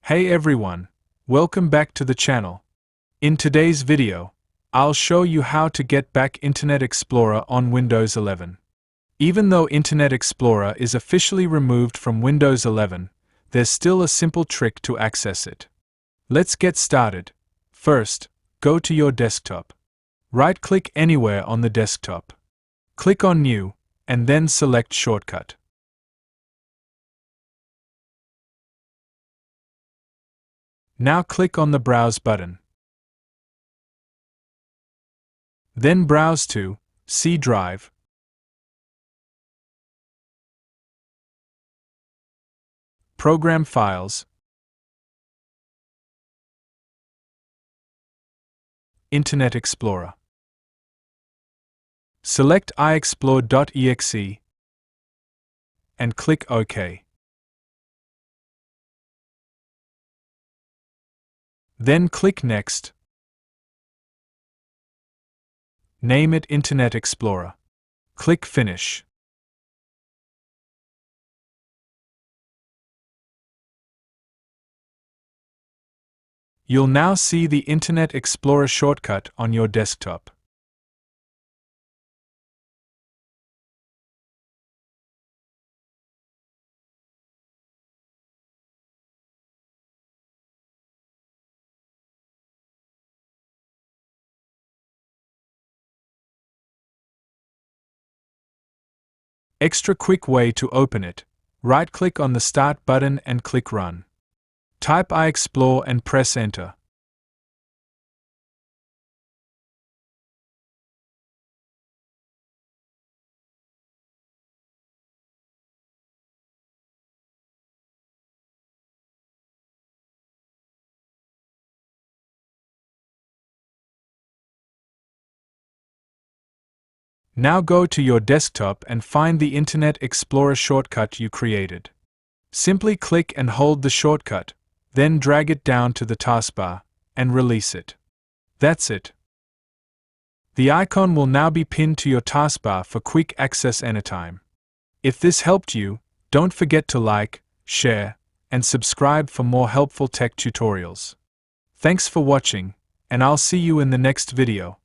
Hey everyone, welcome back to the channel. In today's video, I'll show you how to get back Internet Explorer on Windows 11. Even though Internet Explorer is officially removed from Windows 11, there's still a simple trick to access it. Let's get started. First, go to your desktop. Right-click anywhere on the desktop. Click on New, and then select Shortcut. Now click on the Browse button. Then browse to C Drive, Program Files, Internet Explorer. Select iExplore.exe and click OK. Then click Next. Name it Internet Explorer. Click Finish. You'll now see the Internet Explorer shortcut on your desktop. Extra quick way to open it: right-click on the Start button and click Run. Type iExplore and press Enter. Now go to your desktop and find the Internet Explorer shortcut you created. Simply click and hold the shortcut, then drag it down to the taskbar, and release it. That's it. The icon will now be pinned to your taskbar for quick access anytime. If this helped you, don't forget to like, share, and subscribe for more helpful tech tutorials. Thanks for watching, and I'll see you in the next video.